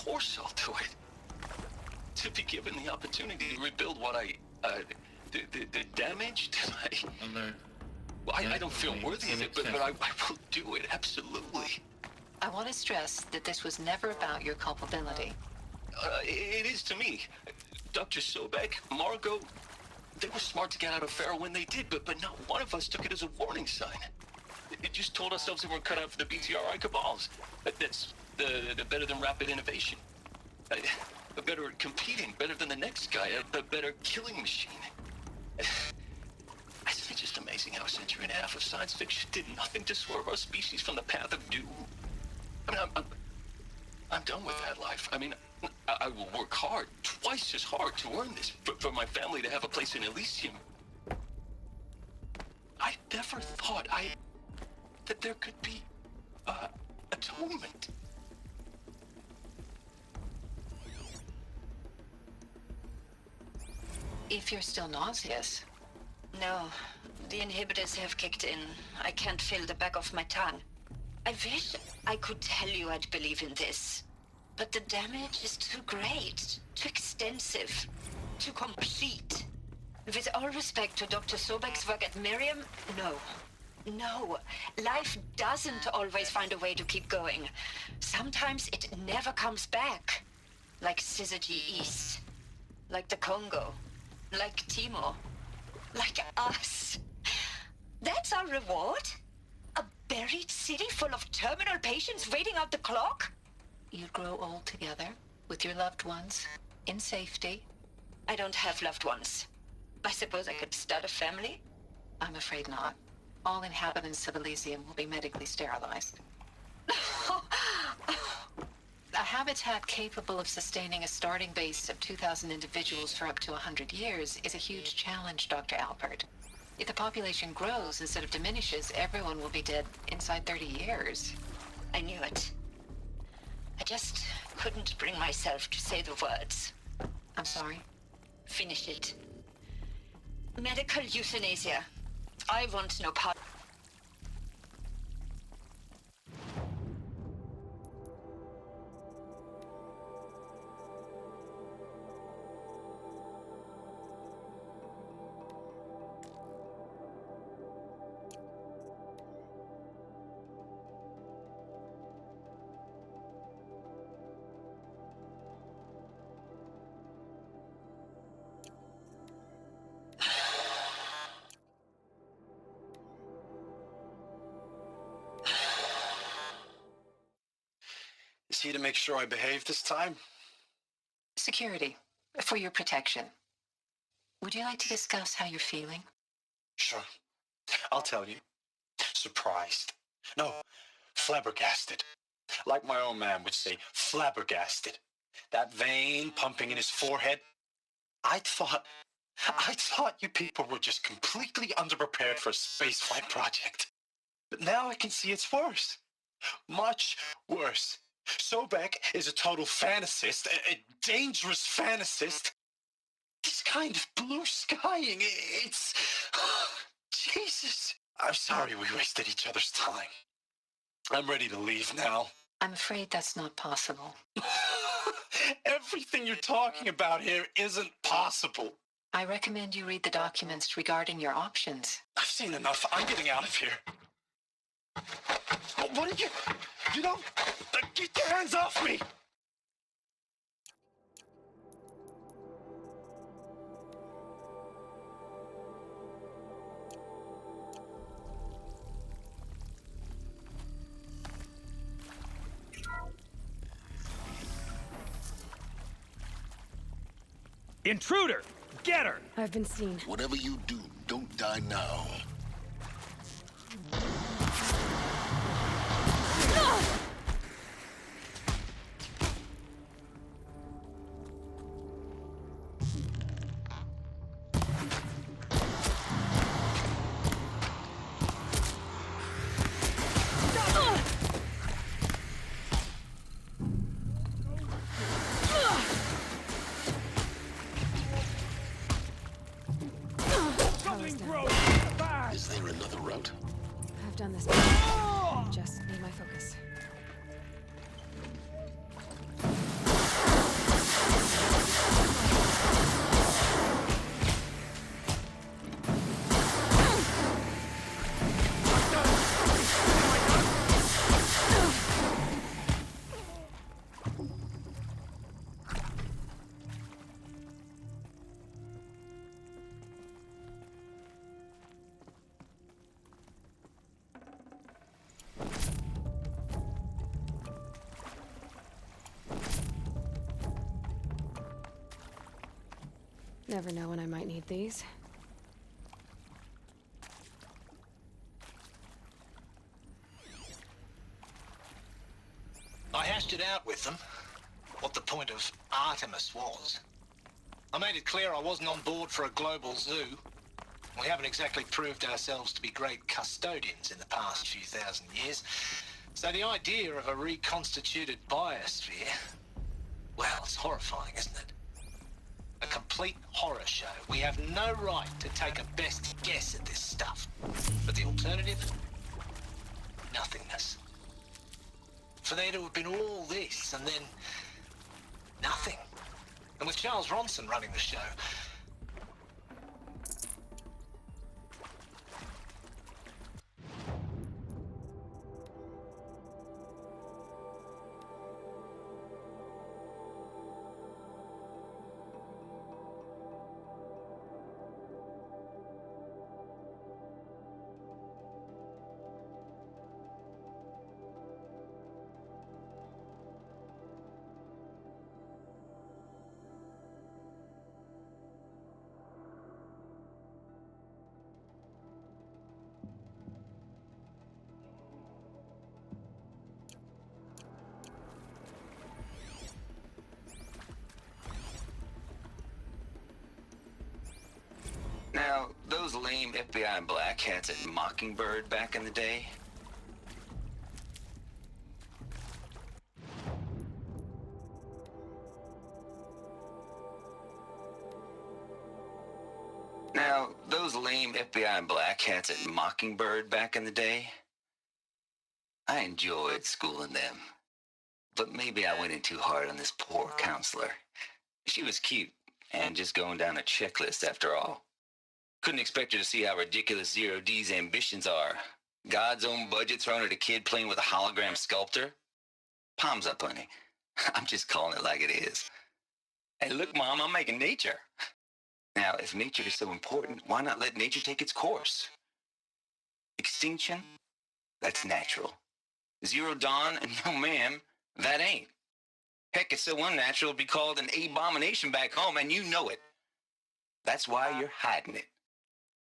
foresight to it. To be given the opportunity to rebuild what the damage to my... Alert. Well, I don't feel worthy of it, but I will do it, absolutely. I want to stress that this was never about your culpability. It is to me. Dr. Sobek, Margot, they were smart to get out of Pharaoh when they did, but not one of us took it as a warning sign. It just told ourselves that we're cut out for the BTRI cabals. That's the better than rapid innovation. Better at competing, better than the next guy, a better killing machine. It's just amazing how a century and a half of science fiction did nothing to swerve our species from the path of doom. I mean, I'm done with that life. I mean, I will work hard, twice as hard to earn this, for my family to have a place in Elysium. I never thought that there could be, atonement. If you're still nauseous. No, the inhibitors have kicked in. I can't feel the back of my tongue. I wish I could tell you I'd believe in this. But the damage is too great, too extensive, too complete. With all respect to Dr. Sobek's work at Miriam, no. No, life doesn't always find a way to keep going. Sometimes it never comes back. Like Syzygy East. Like the Congo. Like Timor. Like us. That's our reward? A buried city full of terminal patients waiting out the clock? You'd grow old together, with your loved ones, in safety. I don't have loved ones. I suppose I could start a family? I'm afraid not. All inhabitants of Elysium will be medically sterilized. A habitat capable of sustaining a starting base of 2,000 individuals for up to 100 years is a huge challenge, Dr. Alpert. If the population grows instead of diminishes, everyone will be dead inside 30 years. I knew it. I just couldn't bring myself to say the words. I'm sorry? Finish it. Medical euthanasia. I want no part. Is he to make sure I behave this time? Security, for your protection. Would you like to discuss how you're feeling? Sure. I'll tell you. Surprised. No, flabbergasted. Like my old man would say, flabbergasted. That vein pumping in his forehead. I thought you people were just completely underprepared for a spaceflight project. But now I can see it's worse. Much worse. Sobek is a total fantasist, a dangerous fantasist. This kind of blue skying, it's... Jesus. I'm sorry we wasted each other's time. I'm ready to leave now. I'm afraid that's not possible. Everything you're talking about here isn't possible. I recommend you read the documents regarding your options. I've seen enough. I'm getting out of here. What are you... You don't... Get your hands off me! Intruder! Get her! I've been seen. Whatever you do, don't die now. Is there another route? I've done this before. Just need my focus. Never know when I might need these. I hashed it out with them, what the point of Artemis was. I made it clear I wasn't on board for a global zoo. We haven't exactly proved ourselves to be great custodians in the past few thousand years. So the idea of a reconstituted biosphere, well, it's horrifying, isn't it? A complete horror show. We have no right to take a best guess at this stuff. But the alternative? Nothingness. For there to have been all this and then nothing. And with Charles Ronson running the show, Now, those lame FBI black hats at Mockingbird back in the day. Now, those lame FBI black hats at Mockingbird back in the day. I enjoyed schooling them. But maybe I went in too hard on this poor counselor. She was cute and just going down a checklist after all. Couldn't expect her to see how ridiculous Zero D's ambitions are. God's own budget thrown at a kid playing with a hologram sculptor? Palms up, honey. I'm just calling it like it is. Hey, look, Mom, I'm making nature. Now, if nature is so important, why not let nature take its course? Extinction? That's natural. Zero Dawn? No, ma'am, that ain't. Heck, it's so unnatural it'd be called an abomination back home, and you know it. That's why you're hiding it.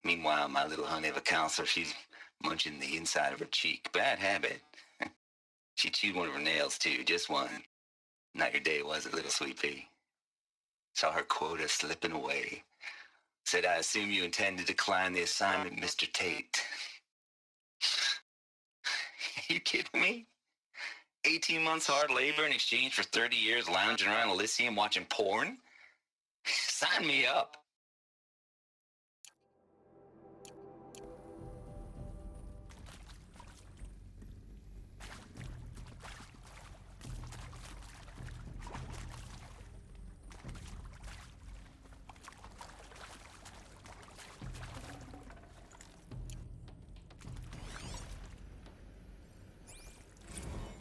Meanwhile, my little honey of a counselor, she's munching the inside of her cheek. Bad habit. She chewed one of her nails, too, just one. Not your day, was it, little sweet pea? Saw her quota slipping away. Said, I assume you intend to decline the assignment, Mr. Tate. You kidding me? 18 months hard labor in exchange for 30 years lounging around Elysium watching porn? Sign me up.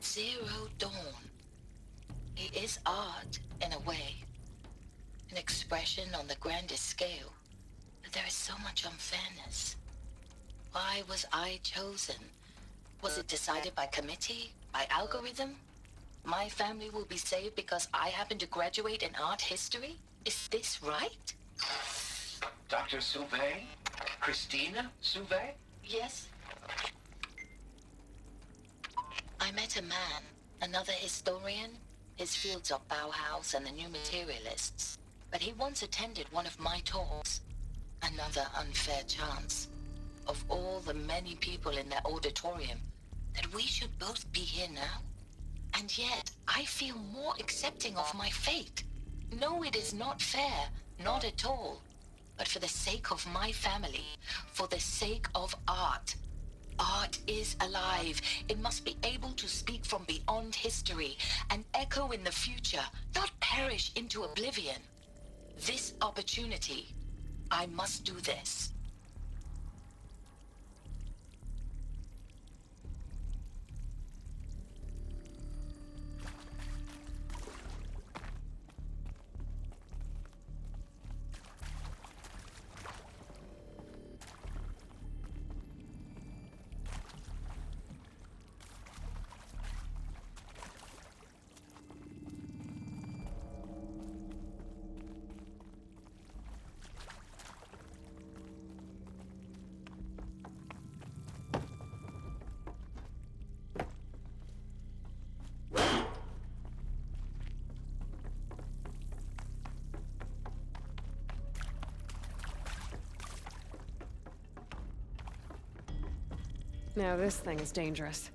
Zero Dawn. It is art, in a way. An expression on the grandest scale. But there is so much unfairness. Why was I chosen? Was it decided by committee? By algorithm? My family will be saved because I happen to graduate in art history? Is this right? Dr. Sauvé? Christina Sauvé? Yes. I met a man, another historian. His fields are Bauhaus and the New Materialists. But he once attended one of my talks. Another unfair chance. Of all the many people in that auditorium, that we should both be here now. And yet, I feel more accepting of my fate. No, it is not fair. Not at all. But for the sake of my family, for the sake of art. Art is alive. It must be able to speak from beyond history and echo in the future, not perish into oblivion. This opportunity, I must do this. Now this thing is dangerous.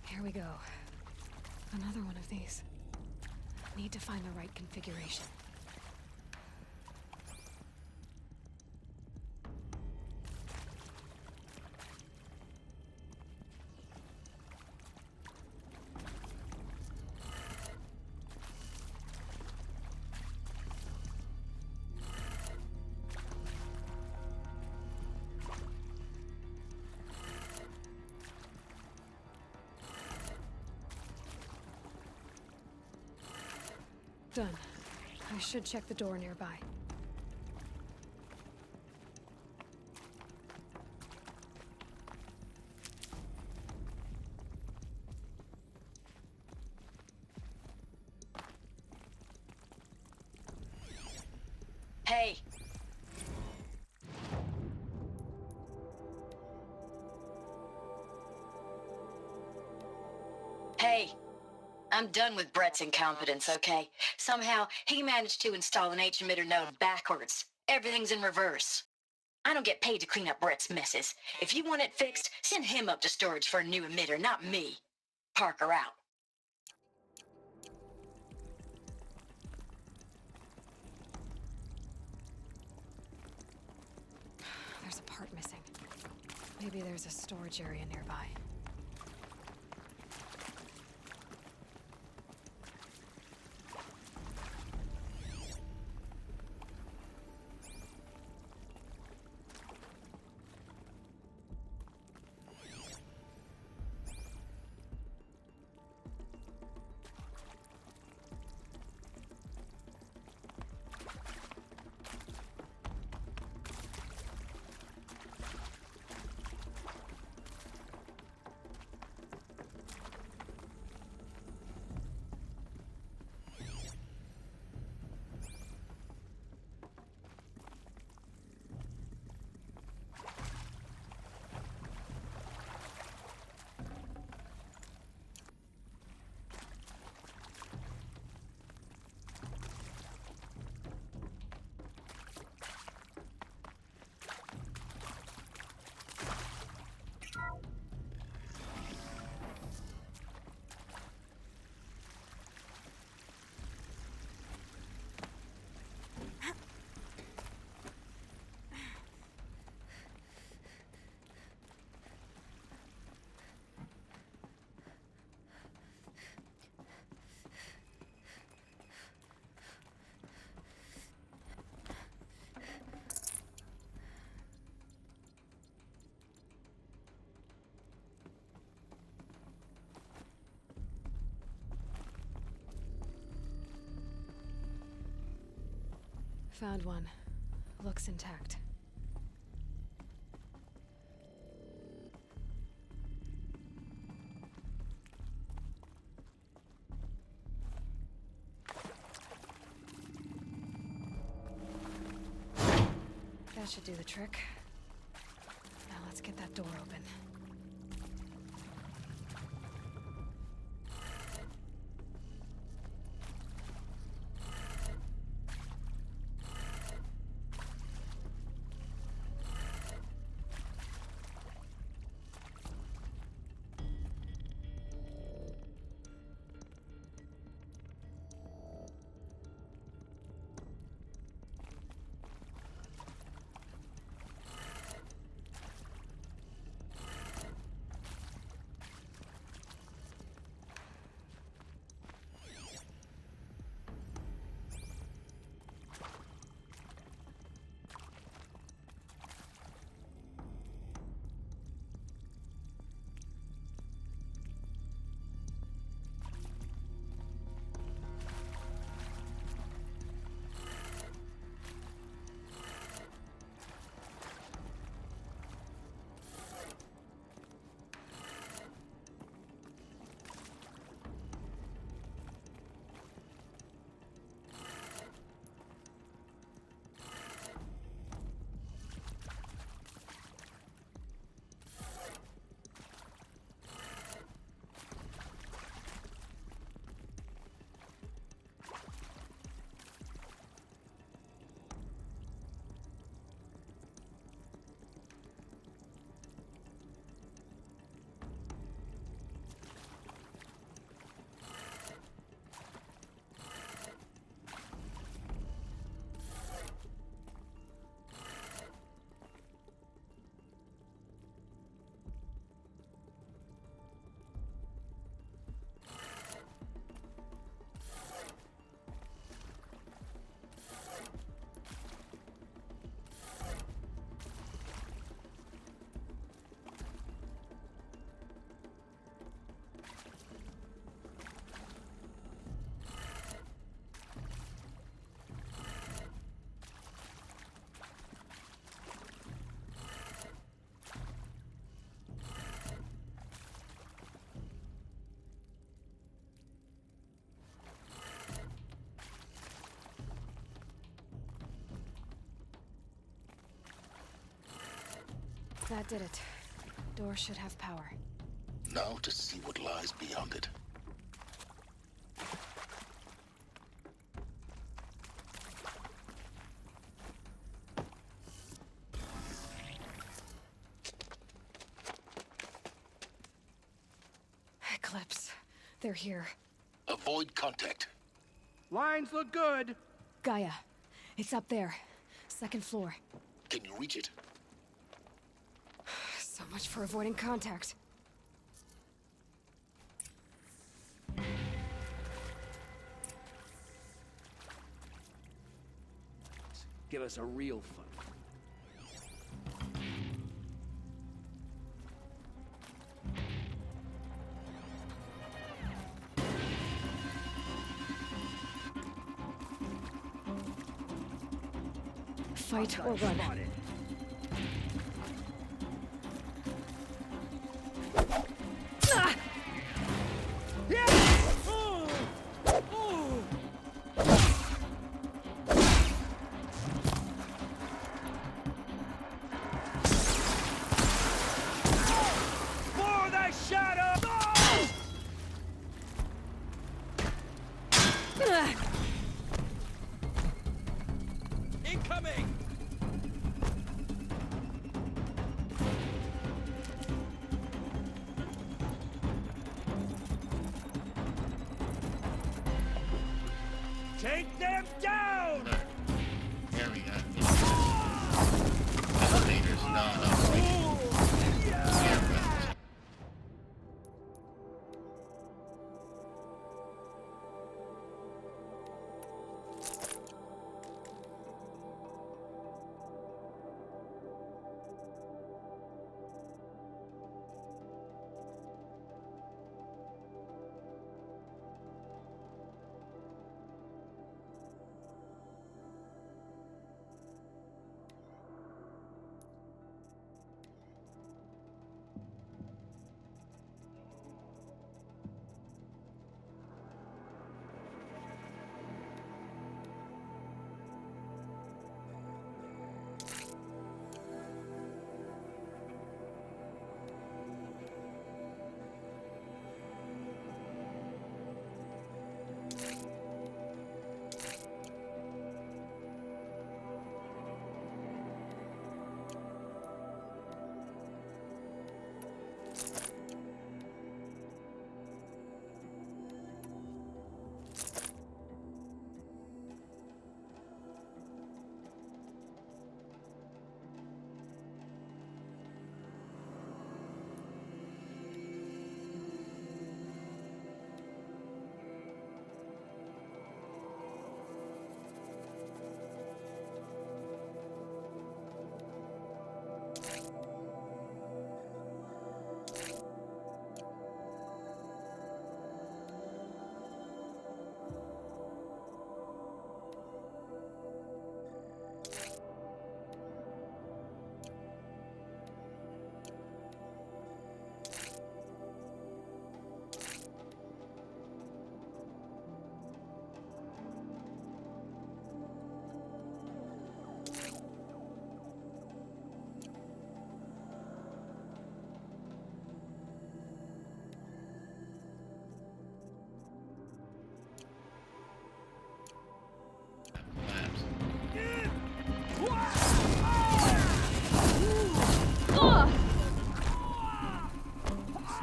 Here we go. Another one of these. Need to find the right configuration. Done. I should check the door nearby. Hey. Hey. I'm done with Brett's incompetence, okay? Somehow, he managed to install an H-emitter node backwards. Everything's in reverse. I don't get paid to clean up Brett's messes. If you want it fixed, send him up to storage for a new emitter, not me. Parker out. There's a part missing. Maybe there's a storage area nearby. Found one. Looks intact. That should do the trick. Now let's get that door open. That did it. Door should have power. Now to see what lies beyond it. Eclipse. They're here. Avoid contact. Lines look good. Gaia. It's up there. Second floor. Can you reach it? So much for avoiding contact. Give us a real fight. Fight or run. Spotted. For the shadow! Incoming! Take them down! Area. Elevators not operating. Aircraft.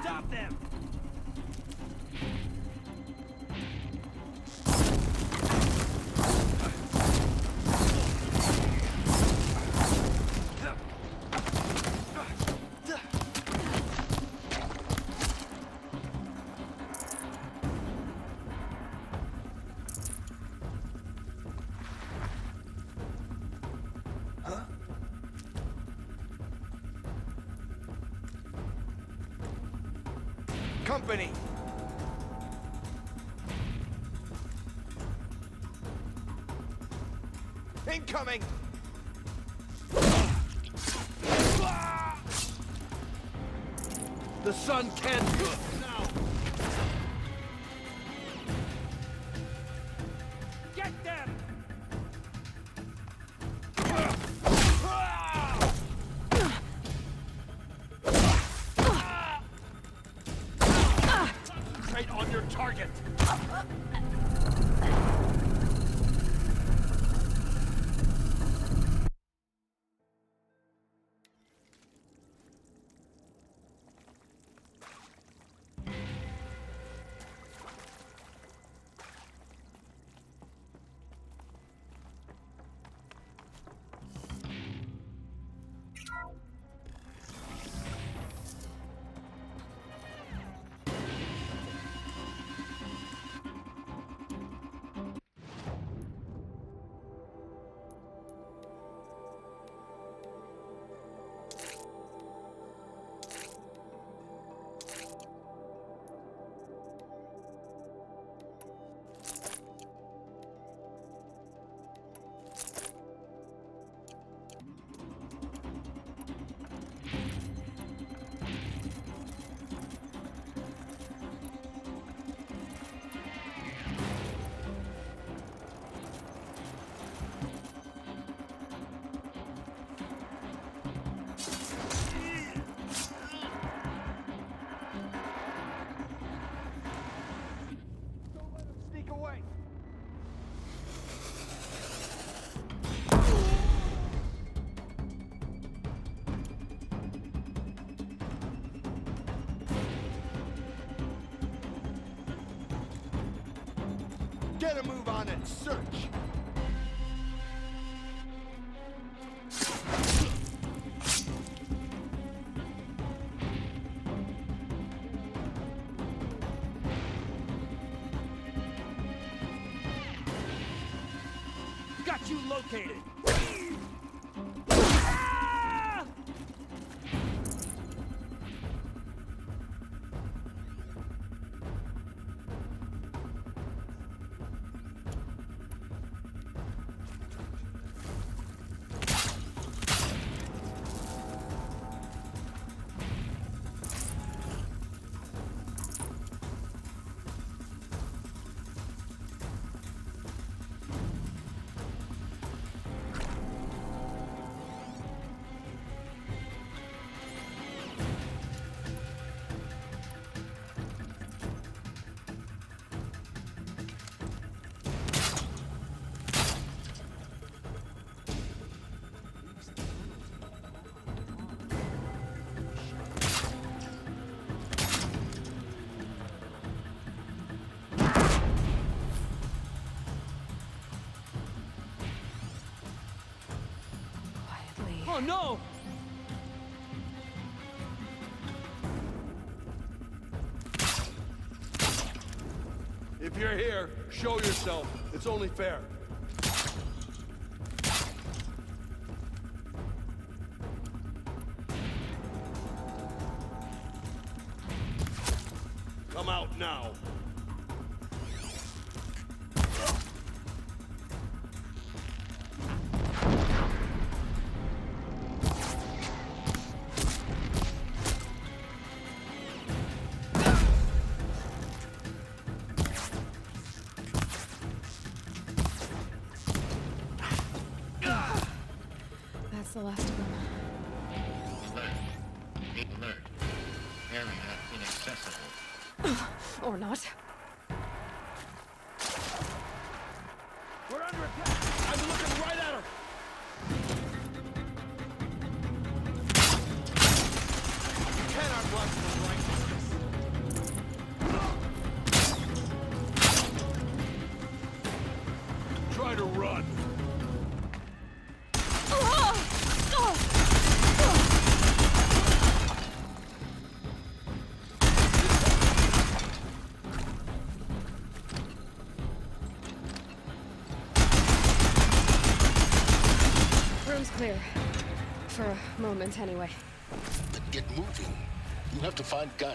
Stop them! Company! Incoming! The sun can't now! Get them! Get a move on and search. Got you located. Ah! Quietly. Oh no! If you're here, show yourself. It's only fair. Come out now. That's the last of them. Alert. Alert. Area inaccessible. Or not. We're under attack. I'm looking right at her. You cannot run from righteousness. Try to run. Room's clear. For a moment, anyway. Then get moving. You have to find Gaia.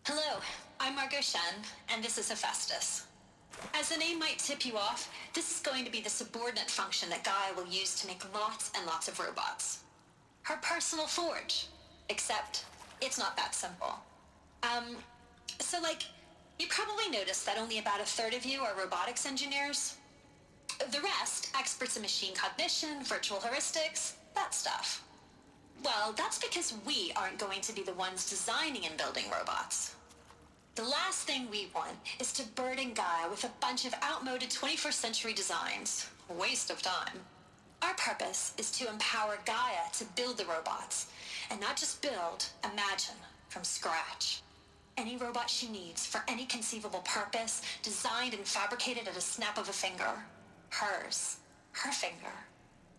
Hello, I'm Margot Shen, and this is Hephaestus. As the name might tip you off, this is going to be the subordinate function that Gaia will use to make lots and lots of robots. Her personal forge. Except, it's not that simple. You probably noticed that only about a third of you are robotics engineers. The rest, experts in machine cognition, virtual heuristics, that stuff. Well, that's because we aren't going to be the ones designing and building robots. The last thing we want is to burden Gaia with a bunch of outmoded 21st century designs. A waste of time. Our purpose is to empower Gaia to build the robots, and not just build, imagine, from scratch. Any robot she needs for any conceivable purpose, designed and fabricated at a snap of a finger. Hers. her finger.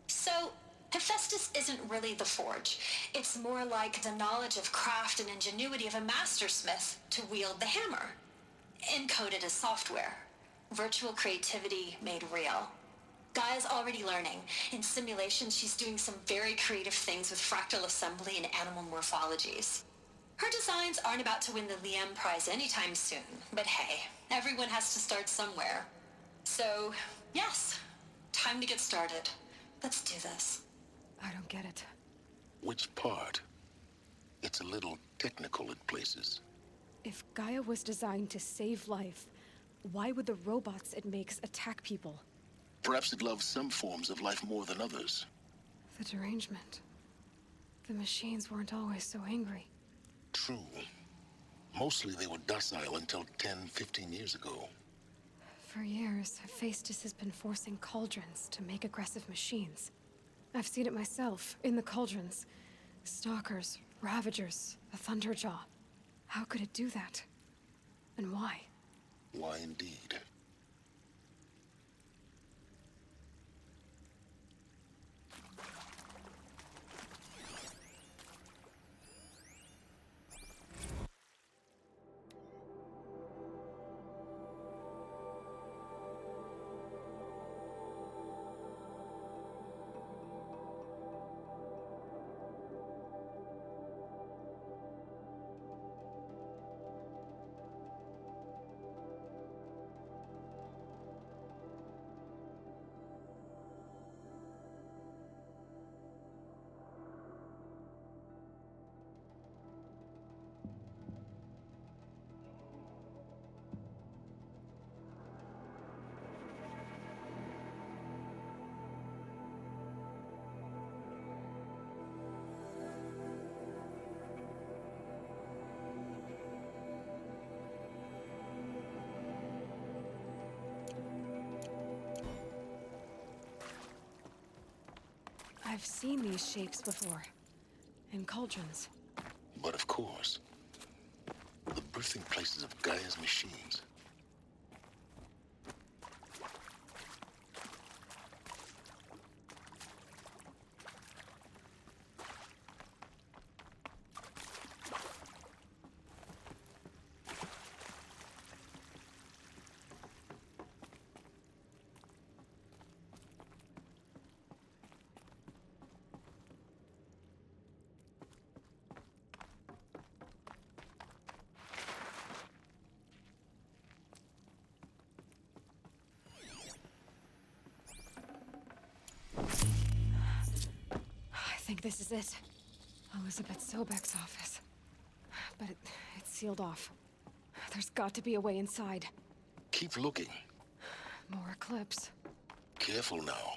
So, Hephaestus isn't really the forge. It's more like the knowledge of craft and ingenuity of a mastersmith to wield the hammer. Encoded as software. Virtual creativity made real. Gaia's already learning. In simulations, she's doing some very creative things with fractal assembly and animal morphologies. Her designs aren't about to win the Liam Prize anytime soon, but hey, everyone has to start somewhere. So, yes, time to get started. Let's do this. I don't get it. Which part? It's a little technical in places. If Gaia was designed to save life, why would the robots it makes attack people? Perhaps it loves some forms of life more than others. The derangement. The machines weren't always so angry. True. Mostly they were docile until 10, 15 years ago. For years, Hephaestus has been forcing cauldrons to make aggressive machines. I've seen it myself, in the cauldrons. Stalkers, Ravagers, a Thunderjaw. How could it do that? And why? Why indeed? I've seen these shapes before. In cauldrons. But of course, the birthing places of Gaia's machines. I think this is it. Elizabeth Sobek's office. But it's sealed off. There's got to be a way inside. Keep looking. More Eclipse. Careful now.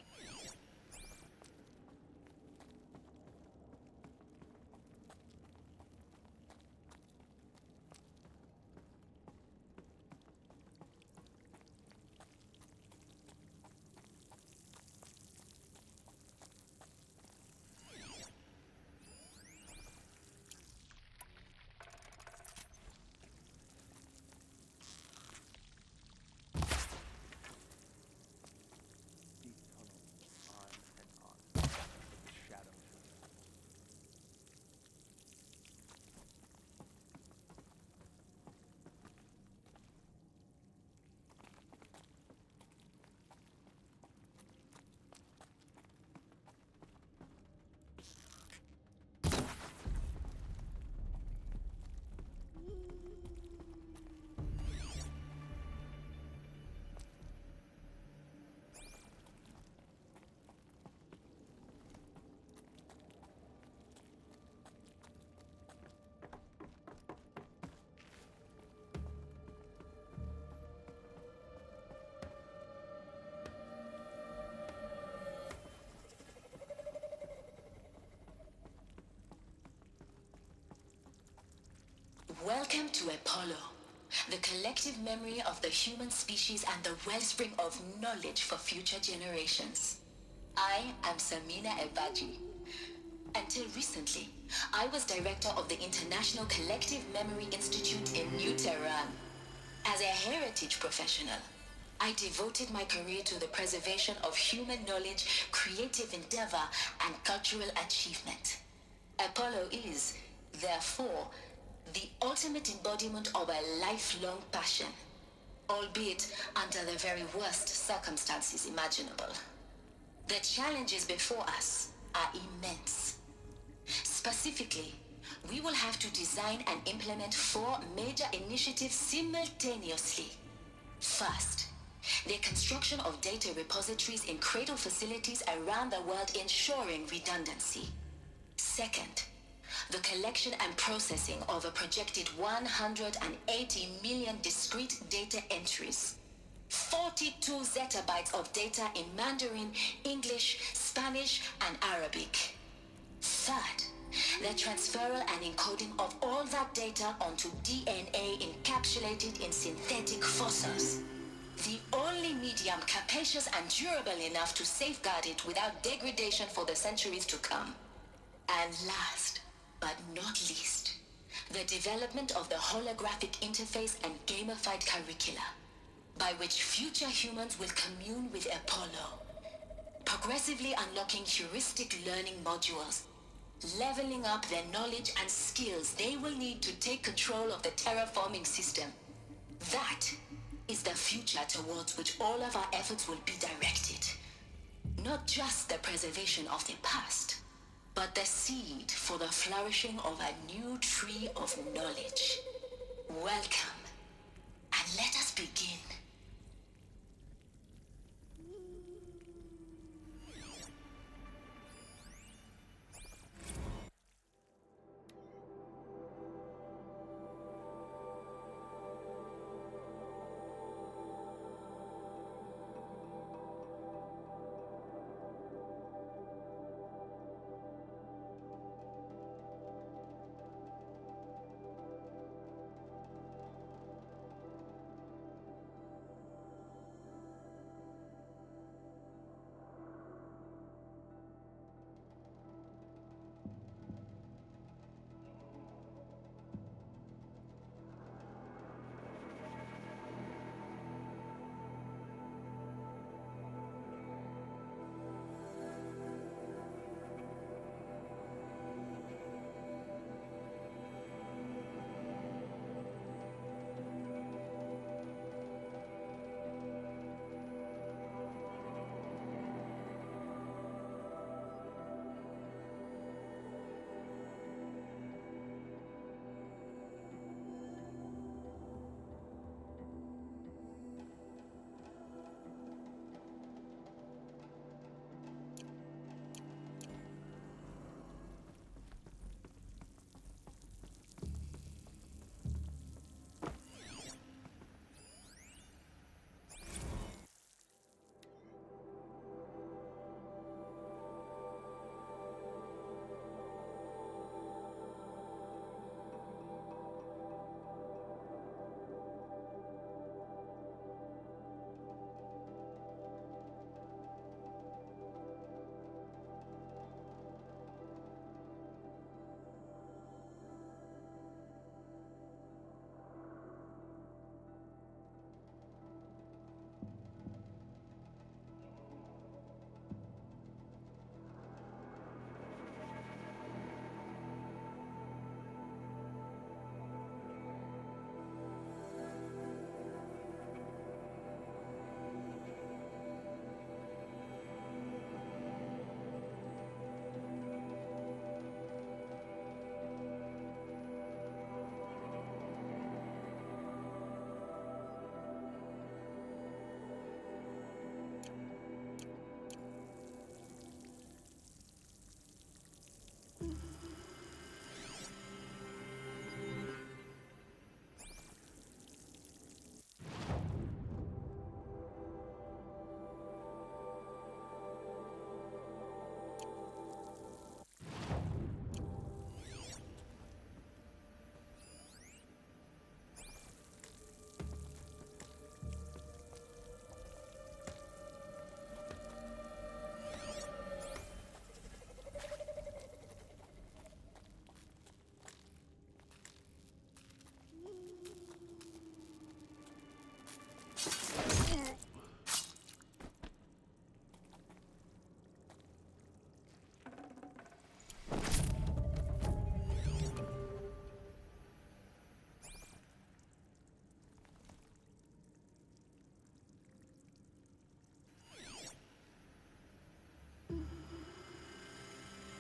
Welcome to Apollo, the collective memory of the human species and the wellspring of knowledge for future generations. I am Samina Ebaji. Until recently, I was director of the International Collective Memory Institute in New Tehran. As a heritage professional, I devoted my career to the preservation of human knowledge, creative endeavor, and cultural achievement. Apollo is, therefore, the ultimate embodiment of a lifelong passion, albeit under the very worst circumstances imaginable. The challenges before us are immense. Specifically, we will have to design and implement 4 major initiatives simultaneously. First, the construction of data repositories in cradle facilities around the world ensuring redundancy. Second, the collection and processing of a projected 180 million discrete data entries. 42 zettabytes of data in Mandarin, English, Spanish, and Arabic. Third, the transferal and encoding of all that data onto DNA encapsulated in synthetic fossils. The only medium capacious and durable enough to safeguard it without degradation for the centuries to come. And last, but not least, the development of the holographic interface and gamified curricula, by which future humans will commune with Apollo, progressively unlocking heuristic learning modules, leveling up their knowledge and skills they will need to take control of the terraforming system. That is the future towards which all of our efforts will be directed. Not just the preservation of the past, but the seed for the flourishing of a new tree of knowledge. Welcome, and let us begin.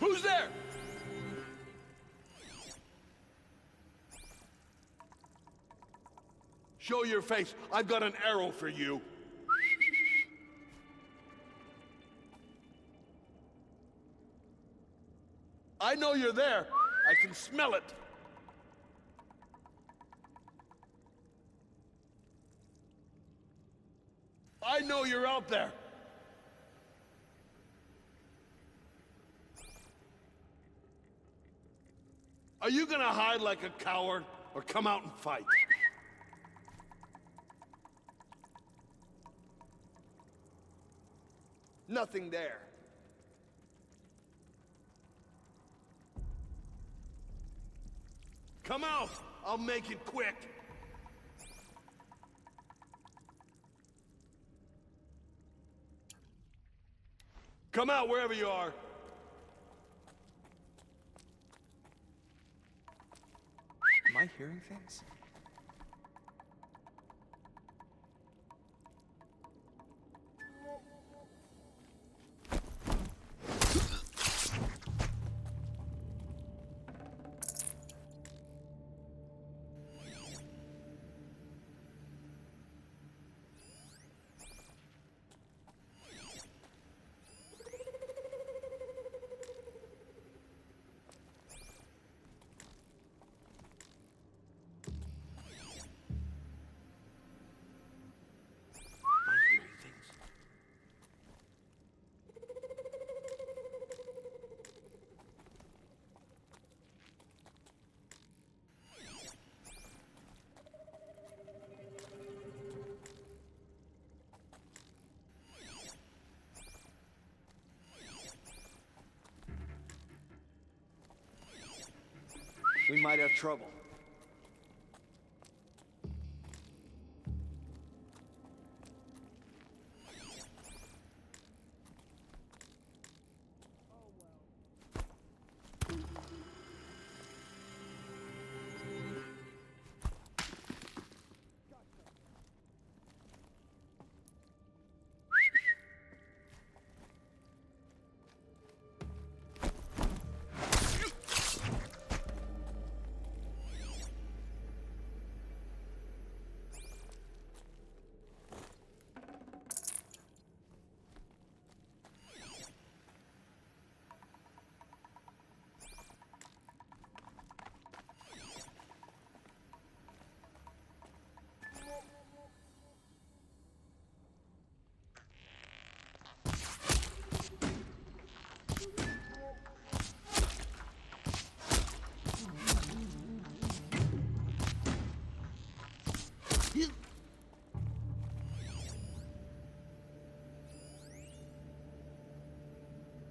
Who's there? Show your face. I've got an arrow for you. I know you're there. I can smell it. I know you're out there. Are you gonna hide like a coward or come out and fight? Nothing there. Come out! I'll make it quick. Come out wherever you are. Am I hearing things? We might have trouble.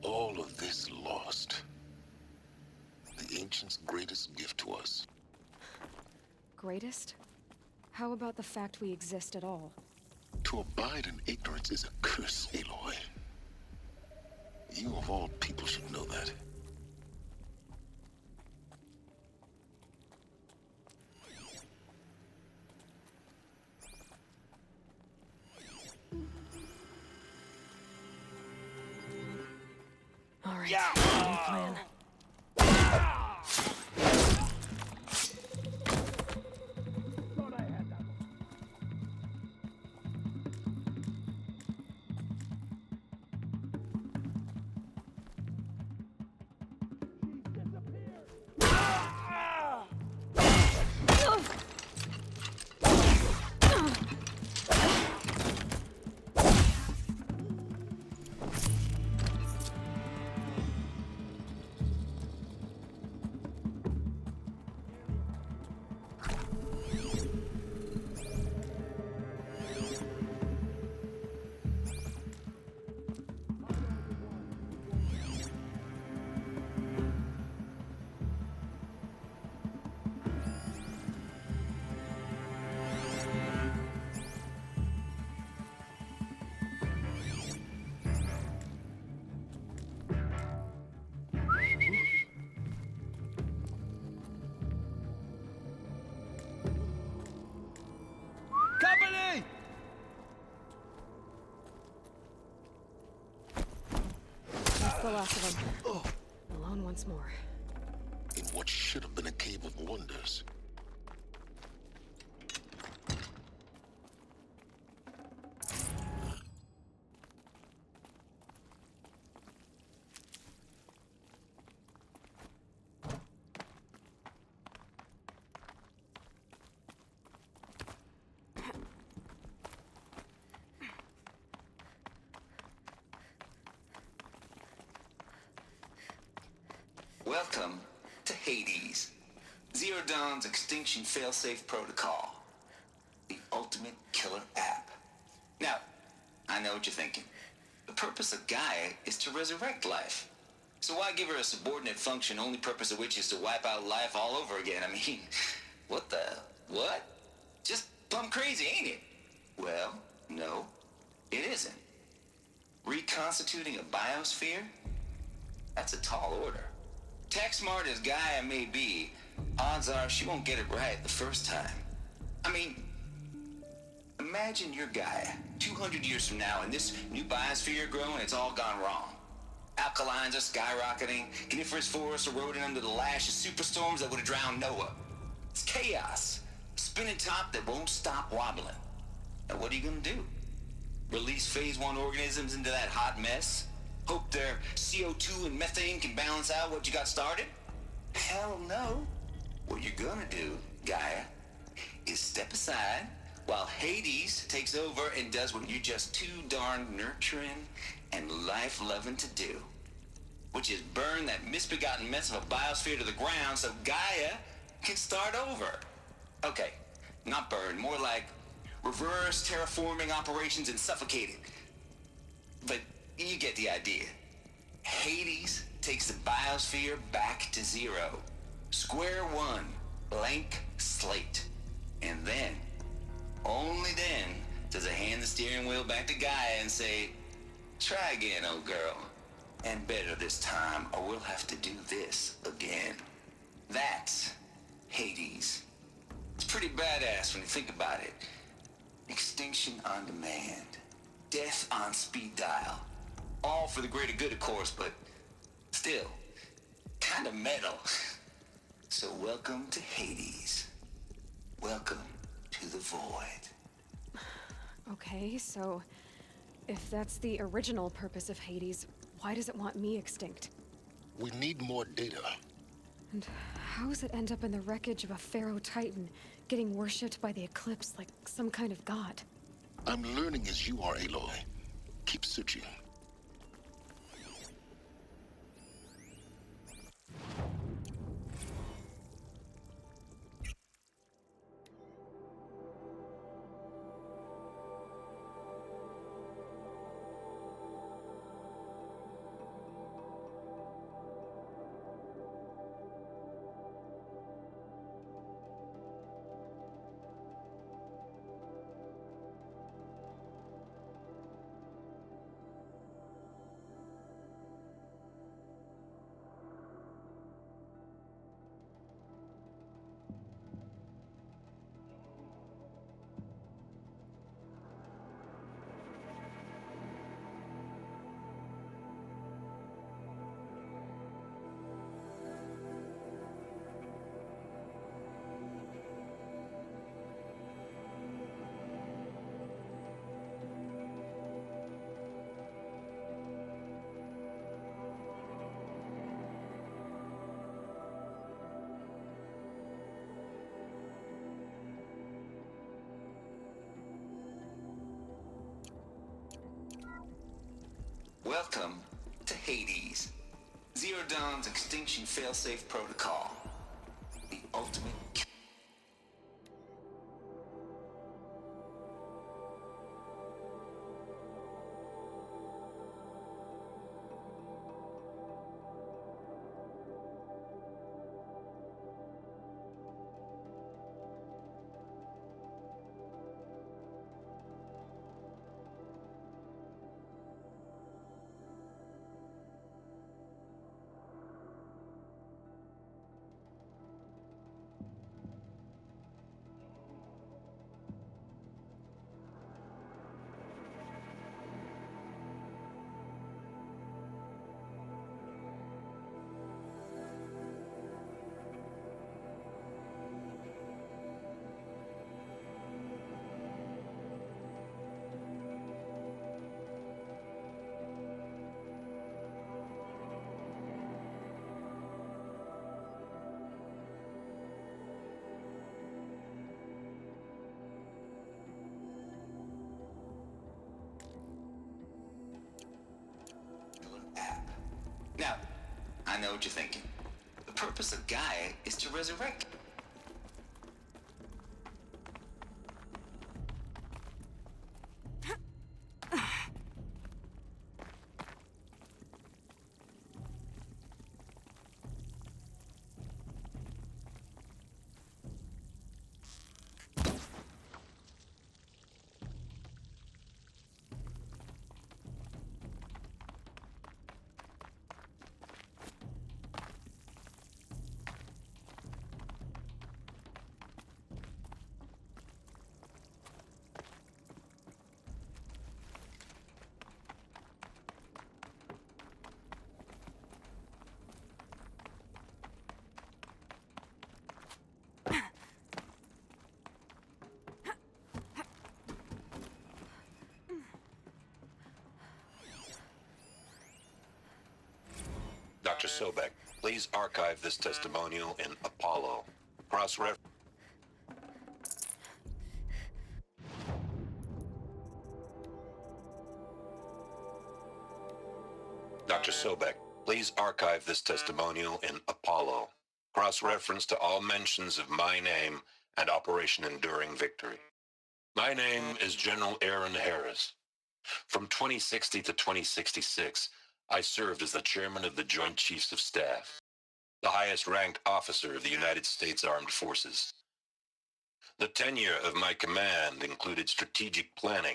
All of this lost. The Ancients' greatest gift to us. Greatest? How about the fact we exist at all? To abide in ignorance is a curse, Aloy. You of all people should know that. All right, game plan. Company! That's the last of them. alone once more. In what should have been a cave of wonders. Welcome to Hades. Zero Dawn's Extinction Failsafe Protocol. The ultimate killer app. Now, I know what you're thinking. The purpose of Gaia is to resurrect life. So why give her a subordinate function, only purpose of which is to wipe out life all over again? I mean, what? Just plumb crazy, ain't it? Well, no, it isn't. Reconstituting a biosphere? That's a tall order. Tech smart as Gaia may be, odds are she won't get it right the first time. I mean, imagine you're Gaia, 200 years from now, and this new biosphere you're growing, it's all gone wrong. Alkalines are skyrocketing, coniferous forests eroding under the lash of superstorms that would have drowned Noah. It's chaos, a spinning top that won't stop wobbling. Now what are you gonna do? Release phase 1 organisms into that hot mess? Hope their CO2 and methane can balance out what you got started? Hell no. What you're gonna do, Gaia, is step aside while Hades takes over and does what you're just too darn nurturing and life-loving to do, which is burn that misbegotten mess of a biosphere to the ground so Gaia can start over. Okay, not burn, more like reverse terraforming operations and suffocate it. But you get the idea. Hades takes the biosphere back to zero. Square one, blank slate. And then, only then, does it hand the steering wheel back to Gaia and say, try again, old girl. And better this time, or we'll have to do this again. That's Hades. It's pretty badass when you think about it. Extinction on demand. Death on speed dial. All for the greater good, of course, but still, kind of metal. So welcome to Hades. Welcome to the void. Okay, so if that's the original purpose of Hades, why does it want me extinct? We need more data. And how does it end up in the wreckage of a Pharaoh Titan, getting worshipped by the Eclipse like some kind of god? I'm learning as you are, Aloy. Keep searching. Welcome to Hades. Zero Dawn's Extinction Failsafe Protocol. The ultimate I know what you're thinking. The purpose of Gaia is to resurrect. Dr. Sobek, please archive this testimonial in Apollo. Cross-reference. Dr. Sobek, please archive this testimonial in Apollo. Cross-reference to all mentions of my name and Operation Enduring Victory. My name is General Aaron Harris. From 2060 to 2066, I served as the chairman of the Joint Chiefs of Staff, the highest-ranked officer of the United States Armed Forces. The tenure of my command included strategic planning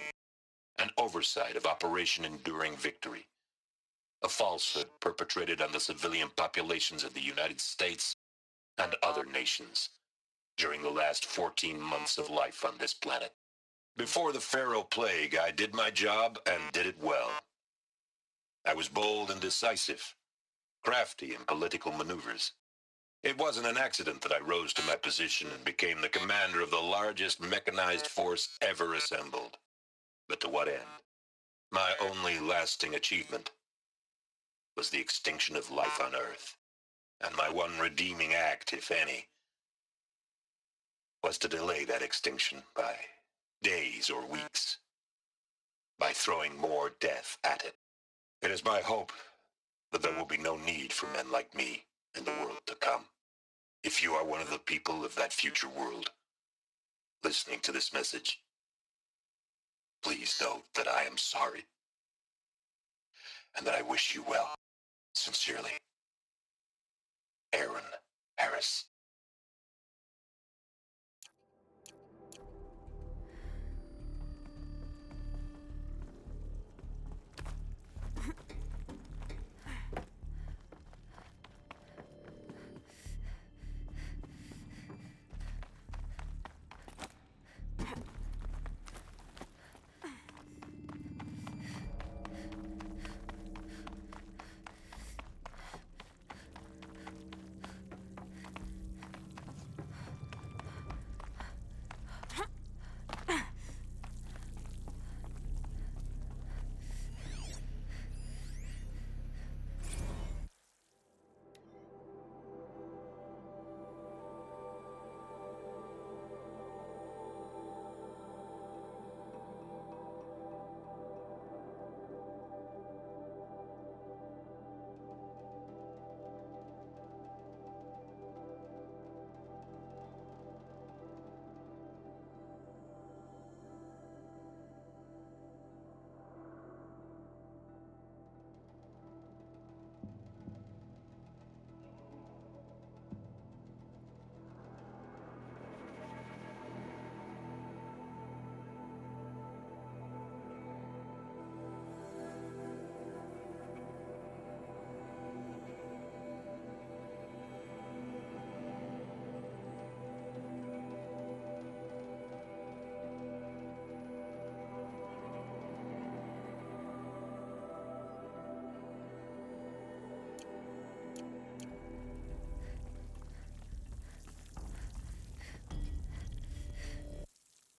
and oversight of Operation Enduring Victory, a falsehood perpetrated on the civilian populations of the United States and other nations during the last 14 months of life on this planet. Before the Pharaoh Plague, I did my job and did it well. I was bold and decisive, crafty in political maneuvers. It wasn't an accident that I rose to my position and became the commander of the largest mechanized force ever assembled. But to what end? My only lasting achievement was the extinction of life on Earth. And my one redeeming act, if any, was to delay that extinction by days or weeks, by throwing more death at it. It is my hope that there will be no need for men like me in the world to come. If you are one of the people of that future world listening to this message, please note that I am sorry and that I wish you well. Sincerely, Aaron Harris.